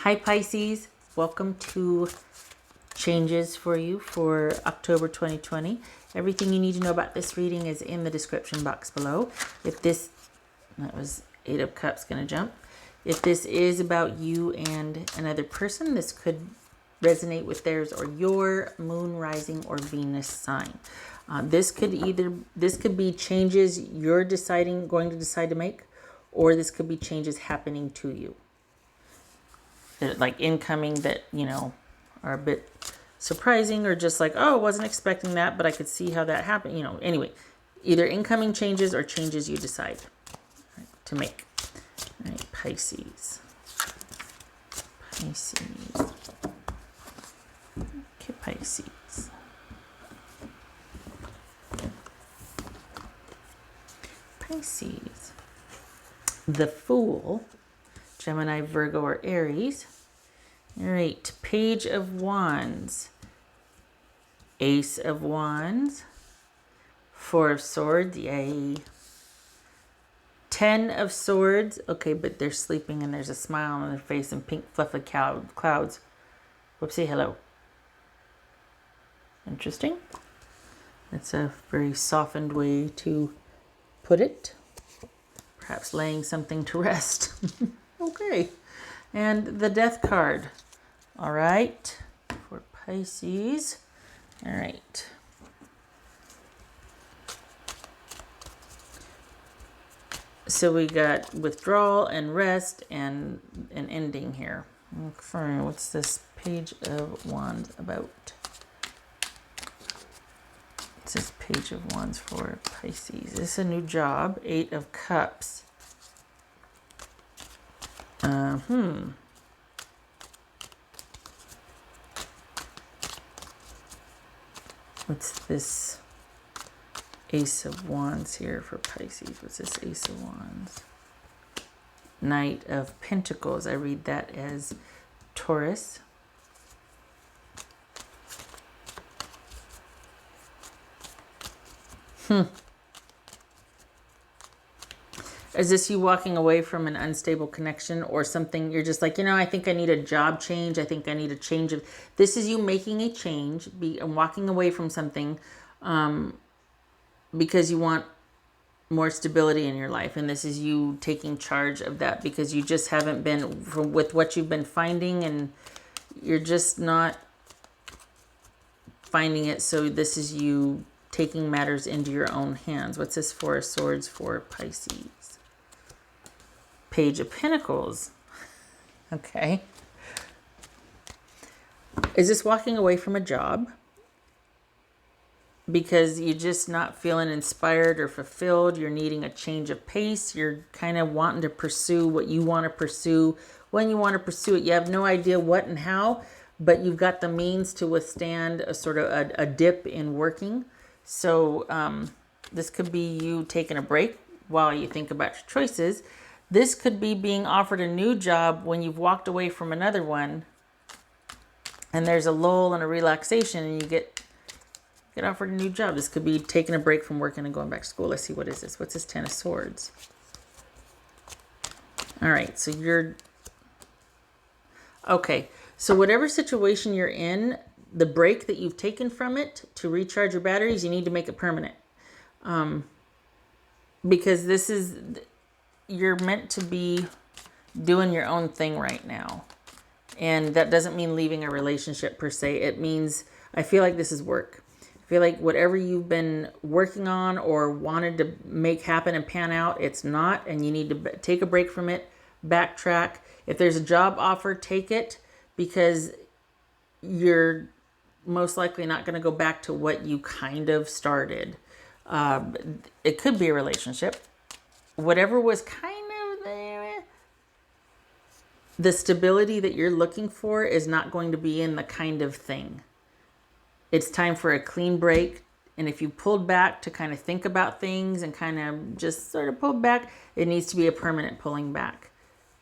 Hi Pisces, welcome to changes for you for October 2020. Everything you need to know about this reading is in the description box below. If this, that was 8 of Cups gonna jump. If this is about you and another person, this could resonate with theirs or your moon, rising, or Venus sign. This could be changes you're going to decide to make, or this could be changes happening to you. Like incoming that, are a bit surprising, or just like, oh, I wasn't expecting that, but I could see how that happened. Anyway, either incoming changes or changes you decide to make. All right, Pisces. Okay, Pisces. Pisces. The Fool. Gemini, Virgo, or Aries. All right, Page of Wands, Ace of Wands, 4 of Swords, yay. 10 of Swords, okay, but they're sleeping and there's a smile on their face and pink fluffy clouds. Whoopsie, hello. Interesting. That's a very softened way to put it. Perhaps laying something to rest. Okay. And the Death card. All right. For Pisces. All right. So we got withdrawal and rest and an ending here. Okay. What's this Page of Wands about? What's this Page of Wands for Pisces? Is this a new job? 8 of Cups. What's this Ace of Wands here for Pisces? What's this Ace of Wands? Knight of Pentacles. I read that as Taurus. Is this you walking away from an unstable connection or something? You're just like, I think I need a job change. I think I need a change of... This is you making a change and walking away from something because you want more stability in your life. And this is you taking charge of that because you just haven't been, with what you've been finding, and you're just not finding it. So this is you taking matters into your own hands. What's this Four of Swords for Pisces? Page of Pentacles. Okay. Is this walking away from a job because you're just not feeling inspired or fulfilled? You're needing a change of pace. You're kind of wanting to pursue what you want to pursue when you want to pursue it. You have no idea what and how, but you've got the means to withstand a sort of a dip in working. So this could be you taking a break while you think about your choices. This could be being offered a new job when you've walked away from another one and there's a lull and a relaxation and you get offered a new job. This could be taking a break from working and going back to school. Let's see, what is this? What's this 10 of Swords? All right, so you're... Okay, so whatever situation you're in, the break that you've taken from it to recharge your batteries, you need to make it permanent. Because this is... You're meant to be doing your own thing right now. And that doesn't mean leaving a relationship per se. It means, I feel like this is work. I feel like whatever you've been working on or wanted to make happen and pan out, it's not. And you need to take a break from it, backtrack. If there's a job offer, take it, because you're most likely not going to go back to what you kind of started. It could be a relationship. Whatever was kind of there, the stability that you're looking for is not going to be in the kind of thing. It's time for a clean break. And if you pulled back to kind of think about things and kind of just sort of pulled back, it needs to be a permanent pulling back,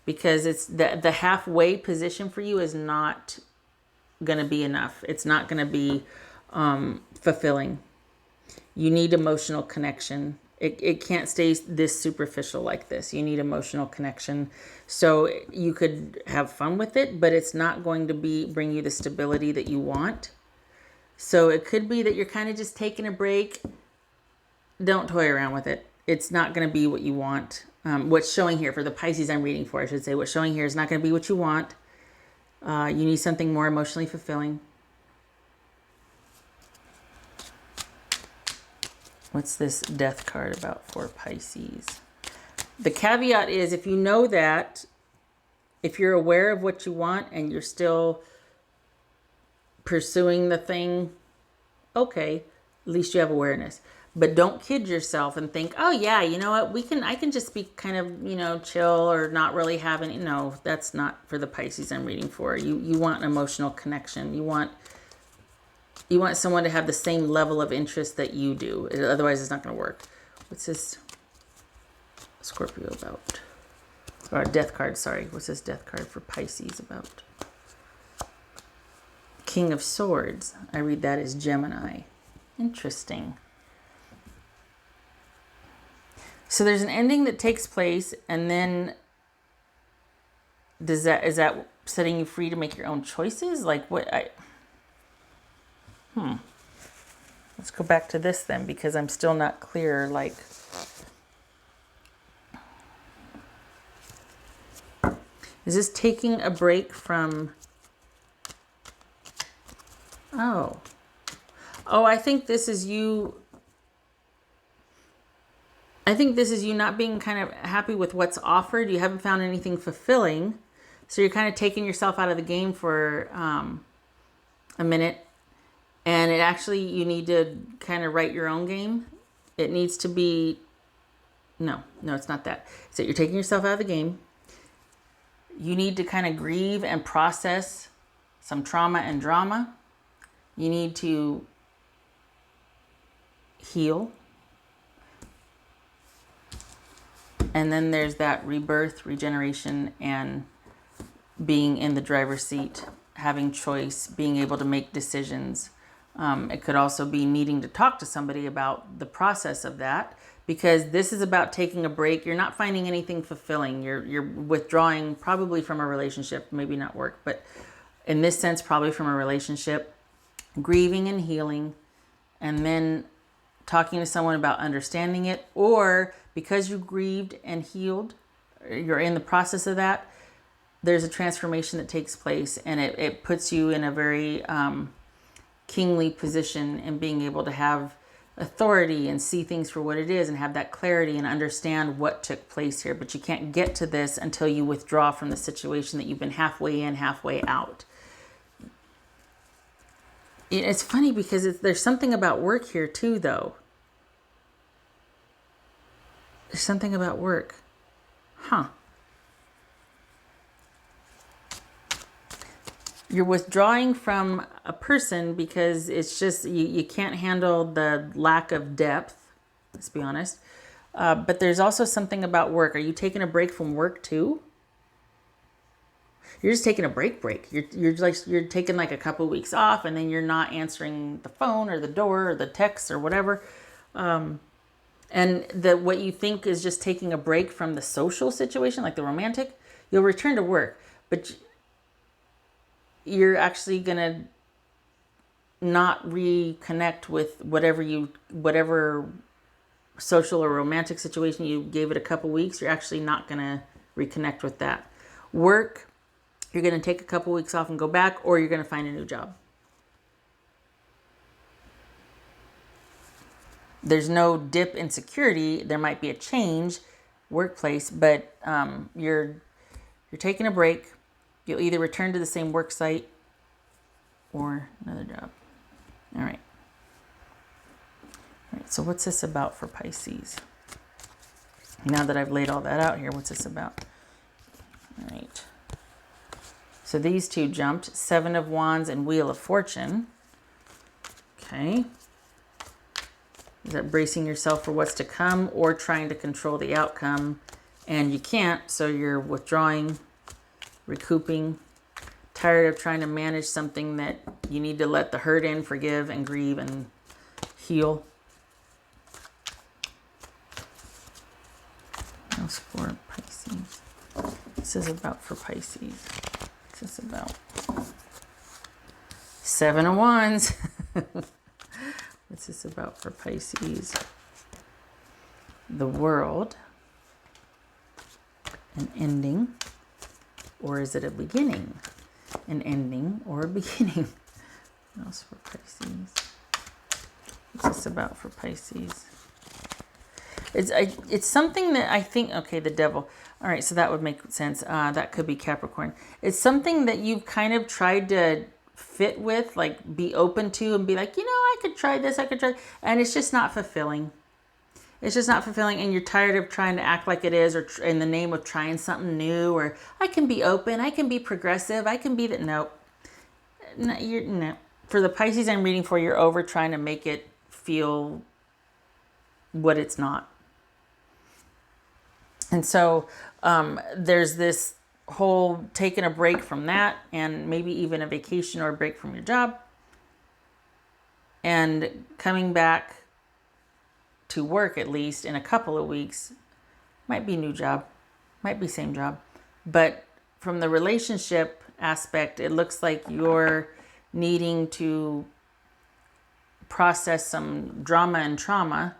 because it's the halfway position for you is not going to be enough. It's not going to be fulfilling. You need emotional connection. It can't stay this superficial like this. You need emotional connection. So you could have fun with it, but it's not going to bring you the stability that you want. So it could be that you're kind of just taking a break. Don't toy around with it. It's not going to be what you want. What's showing here for the Pisces I'm reading for, I should say, what's showing here is not going to be what you want. You need something more emotionally fulfilling. What's this death card about for Pisces? The caveat is if you know that, if you're aware of what you want and you're still pursuing the thing, okay, at least you have awareness. But don't kid yourself and think, oh yeah, you know what, I can just be kind of, chill or not really having, no, that's not for the Pisces I'm reading for. You want an emotional connection. You want someone to have the same level of interest that you do. Otherwise, it's not going to work. What's this Scorpio about? Or death card, sorry. What's this death card for Pisces about? King of Swords. I read that as Gemini. Interesting. So there's an ending that takes place, and then is that setting you free to make your own choices? Like what Let's go back to this then, because I'm still not clear. Like, is this taking a break from... Oh, I think this is you... I think this is you not being kind of happy with what's offered. You haven't found anything fulfilling. So you're kind of taking yourself out of the game for a minute. And you need to kind of write your own game. It needs to be... No, it's not that. It's that you're taking yourself out of the game. You need to kind of grieve and process some trauma and drama. You need to heal. And then there's that rebirth, regeneration, and being in the driver's seat, having choice, being able to make decisions. It could also be needing to talk to somebody about the process of that, because this is about taking a break. You're not finding anything fulfilling. You're withdrawing probably from a relationship, maybe not work, but in this sense, probably from a relationship, grieving and healing, and then talking to someone about understanding it, or because you grieved and healed, you're in the process of that, there's a transformation that takes place, and it puts you in a very kingly position in being able to have authority and see things for what it is and have that clarity and understand what took place here. But you can't get to this until you withdraw from the situation that you've been halfway in, halfway out. It's funny because there's something about work here too, though. There's something about work. You're withdrawing from a person because it's just, you can't handle the lack of depth, let's be honest. But there's also something about work. Are you taking a break from work too? You're just taking a break. You're taking like a couple of weeks off, and then you're not answering the phone or the door or the text or whatever. And what you think is just taking a break from the social situation, like the romantic, you'll return to work, but you're actually gonna not reconnect with whatever social or romantic situation you gave it a couple weeks. You're actually not gonna reconnect with that. Work, you're gonna take a couple weeks off and go back, or you're gonna find a new job. There's no dip in security. There might be a change, workplace, but you're taking a break. You'll either return to the same work site or another job. All right. So what's this about for Pisces? Now that I've laid all that out here, what's this about? All right. So these two jumped, Seven of Wands and Wheel of Fortune. Okay. Is that bracing yourself for what's to come or trying to control the outcome? And you can't, so you're withdrawing, recouping, tired of trying to manage something that you need to let the hurt in, forgive and grieve and heal. This is about for Pisces. This is about 7 of Wands. What's this about for Pisces? The World. An ending. Or is it a beginning? An ending or a beginning? What else for Pisces? What's this about for Pisces? It's something that I think, okay, the Devil. All right, so that would make sense. That could be Capricorn. It's something that you've kind of tried to fit with, like be open to and be like, you know, I could try this, I could try, and it's just not fulfilling. It's just not fulfilling, and you're tired of trying to act like it is, or in the name of trying something new, or I can be open, I can be progressive, I can be that. Nope. No, no. For the Pisces I'm reading for, you're over trying to make it feel what it's not. And so there's this whole taking a break from that, and maybe even a vacation or a break from your job, and coming back to work at least in a couple of weeks. Might be new job, might be same job, but from the relationship aspect, it looks like you're needing to process some drama and trauma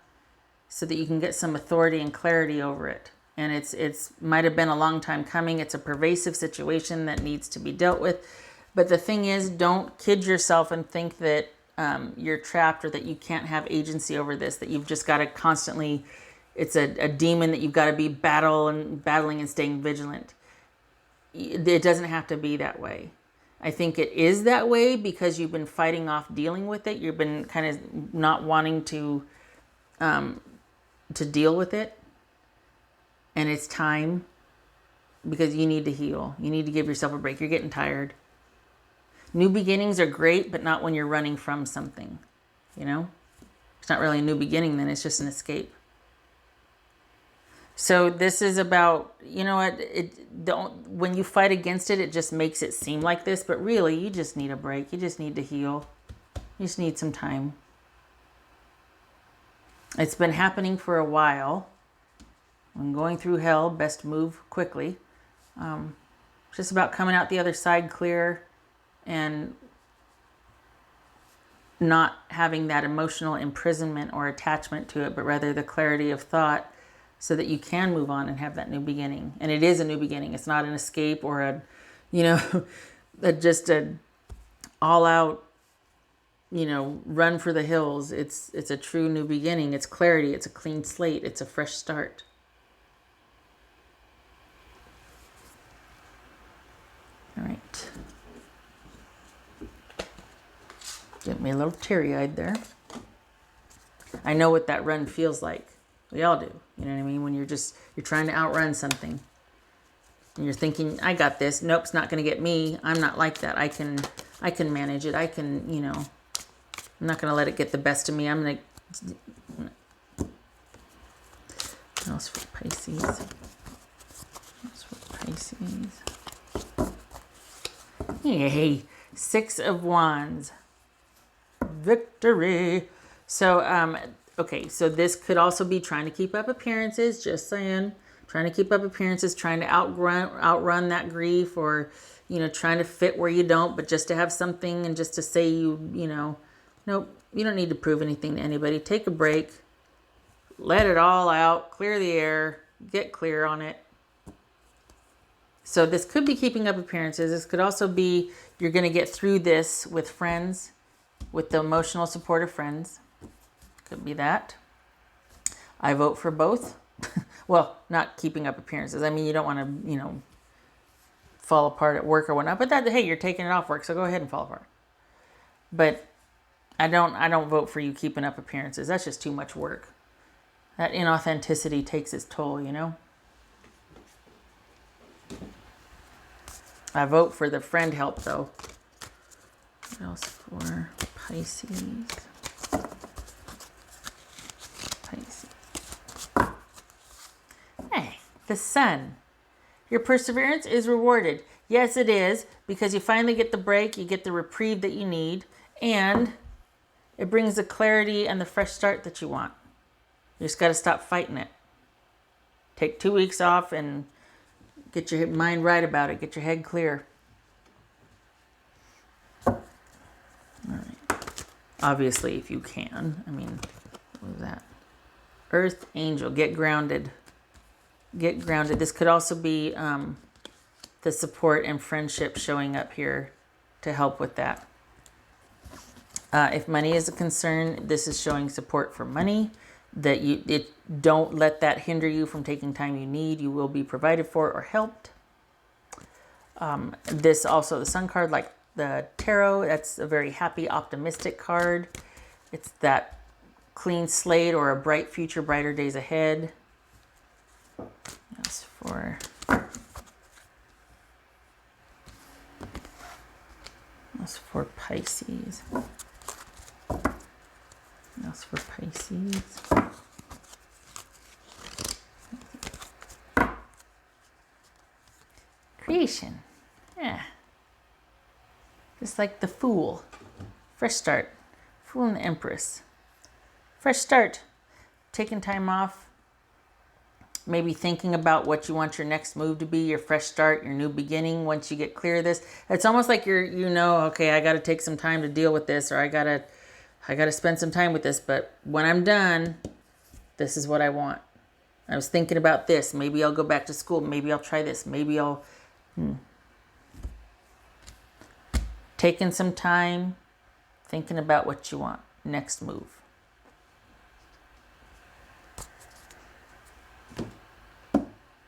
so that you can get some authority and clarity over it. And it's might have been a long time coming. It's a pervasive situation that needs to be dealt with. But the thing is, don't kid yourself and think that you're trapped, or that you can't have agency over this, that you've just got to constantly, it's a demon that you've got to be battling and staying vigilant. It doesn't have to be that way. I think it is that way because you've been fighting off dealing with it. You've been kind of not wanting to deal with it. And it's time, because you need to heal. You need to give yourself a break. You're getting tired. New beginnings are great, but not when you're running from something, you know? It's not really a new beginning then, it's just an escape. So this is about, you know what, when you fight against it, it just makes it seem like this, but really you just need a break. You just need to heal. You just need some time. It's been happening for a while. When going through hell, best move quickly. It's just about coming out the other side clear and not having that emotional imprisonment or attachment to it, but rather the clarity of thought so that you can move on and have that new beginning. And it is a new beginning. It's not an escape or a, you know, just a all out, you know, run for the hills. It's a true new beginning. It's clarity. It's a clean slate. It's a fresh start. All right. Get me a little teary-eyed there. I know what that run feels like. We all do. You know what I mean? When you're trying to outrun something. And you're thinking, I got this. Nope, it's not going to get me. I'm not like that. I can manage it. I can, you know, I'm not going to let it get the best of me. I'm going to... What else for Pisces? What else for Pisces? Yay. 6 of Wands. Victory. So, okay, so this could also be trying to keep up appearances, just saying. Trying to keep up appearances, trying to outrun that grief, or, you know, trying to fit where you don't, but just to have something and just to say you know, nope, you don't need to prove anything to anybody. Take a break. Let it all out. Clear the air. Get clear on it. So this could be keeping up appearances. This could also be you're going to get through this with friends, with the emotional support of friends. Could be that. I vote for both. Well, not keeping up appearances. I mean, you don't want to, you know, fall apart at work or whatnot. But that, hey, you're taking it off work, so go ahead and fall apart. But I don't vote for you keeping up appearances. That's just too much work. That inauthenticity takes its toll, you know. I vote for the friend help, though. What else for Pisces? Pisces. Hey, the Sun. Your perseverance is rewarded. Yes, it is, because you finally get the break, you get the reprieve that you need, and it brings the clarity and the fresh start that you want. You just got to stop fighting it. Take 2 weeks off and Get your mind right about it. Get your head clear. All right. Obviously, if you can. I mean, what was that? Earth Angel. Get grounded. Get grounded. This could also be the support and friendship showing up here to help with that. If money is a concern, this is showing support for money. That don't let that hinder you from taking time you need. You will be provided for or helped. This also, the Sun card, like the tarot, that's a very happy, optimistic card. It's that clean slate or a bright future, brighter days ahead. That's for Pisces. That's for Pisces. Creation. Yeah. Just like the Fool. Fresh start. Fool and the Empress. Fresh start. Taking time off. Maybe thinking about what you want your next move to be, your fresh start, your new beginning. Once you get clear of this, it's almost like okay, I got to take some time to deal with this, or I got to spend some time with this. But when I'm done, this is what I want. I was thinking about this. Maybe I'll go back to school. Maybe I'll try this. Maybe I'll taking some time, thinking about what you want. Next move.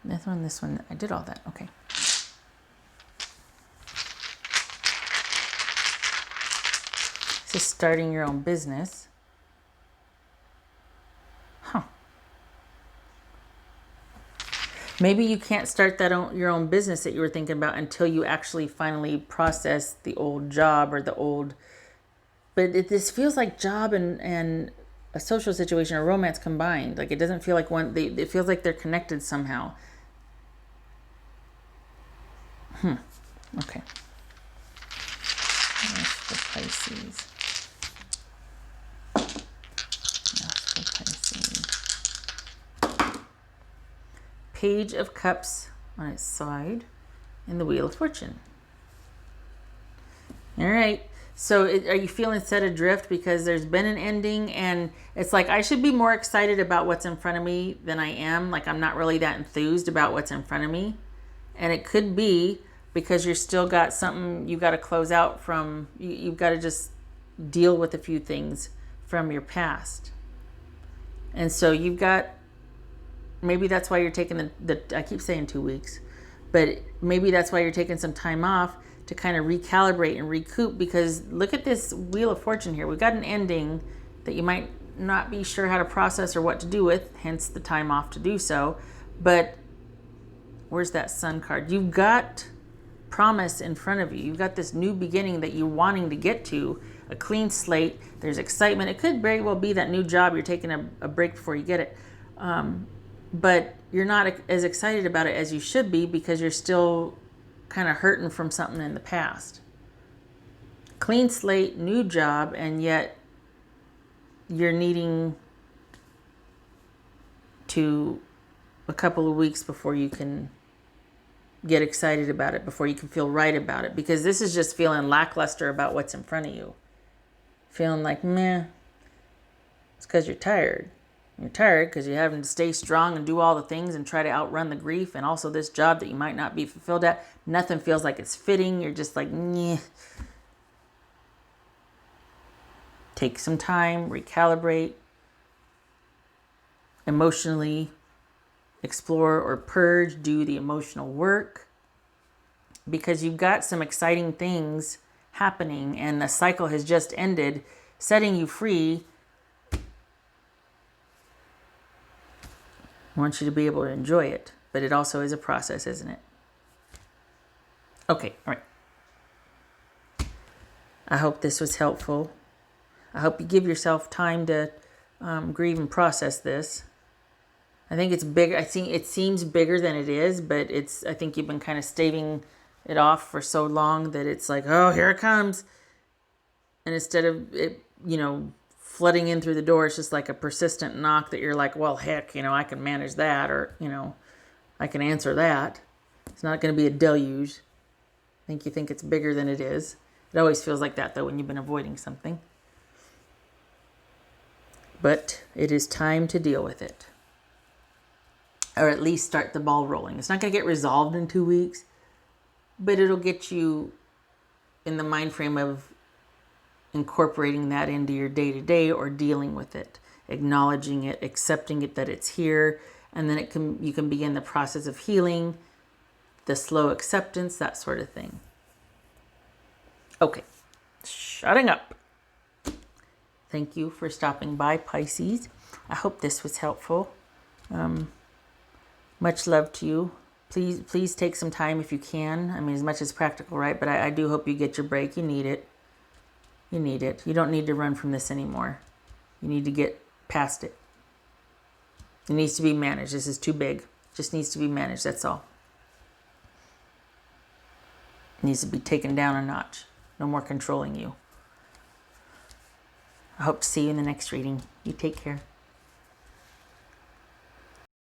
This one, I did all that. Okay. This is starting your own business. Huh. Maybe you can't start your own business that you were thinking about until you actually finally process the old job or the old... But this feels like job and a social situation or romance combined. Like it doesn't feel like one... It feels like they're connected somehow. Okay. That's for Pisces. That's for Pisces. Page of Cups on its side and the Wheel of Fortune. All right. So are you feeling set adrift because there's been an ending and it's like I should be more excited about what's in front of me than I am. Like I'm not really that enthused about what's in front of me. And it could be because you're still got something you got to close out from. You've got to just deal with a few things from your past. And so you've got, maybe that's why you're taking I keep saying 2 weeks, but maybe that's why you're taking some time off to kind of recalibrate and recoup, because look at this Wheel of Fortune here. We've got an ending that you might not be sure how to process or what to do with, hence the time off to do so. But where's that Sun card? You've got promise in front of you. You've got this new beginning that you're wanting to get to, a clean slate. There's excitement. It could very well be that new job. You're taking a break before you get it. But you're not as excited about it as you should be because you're still kind of hurting from something in the past. Clean slate, new job, and yet you're needing to a couple of weeks before you can get excited about it, before you can feel right about it, because this is just feeling lackluster about what's in front of you. Feeling like, meh. It's because you're tired. You're tired because you're having to stay strong and do all the things and try to outrun the grief, and also this job that you might not be fulfilled at. Nothing feels like it's fitting. You're just like, meh. Take some time, recalibrate, emotionally explore or purge, do the emotional work, because you've got some exciting things happening and the cycle has just ended, setting you free. I want you to be able to enjoy it, but it also is a process, isn't it? Okay, all right. I hope this was helpful. I hope you give yourself time to grieve and process this. I think it's big. I think it seems bigger than it is, but I think you've been kind of staving it off for so long that it's like, oh, here it comes. And instead of it, flooding in through the door, it's just like a persistent knock that you're like, well, heck, I can manage that, or, I can answer that. It's not going to be a deluge. You think it's bigger than it is. It always feels like that, though, when you've been avoiding something. But it is time to deal with it. Or at least start the ball rolling. It's not going to get resolved in 2 weeks, but it'll get you in the mind frame of incorporating that into your day-to-day or dealing with it, acknowledging it, accepting it that it's here, and then you can begin the process of healing, the slow acceptance, that sort of thing. Okay, shutting up. Thank you for stopping by, Pisces. I hope this was helpful. Much love to you. Please take some time if you can. I mean, as much as practical, right? But I do hope you get your break. You need it. You need it. You don't need to run from this anymore. You need to get past it. It needs to be managed. This is too big. Just needs to be managed. That's all. It needs to be taken down a notch. No more controlling you. I hope to see you in the next reading. You take care.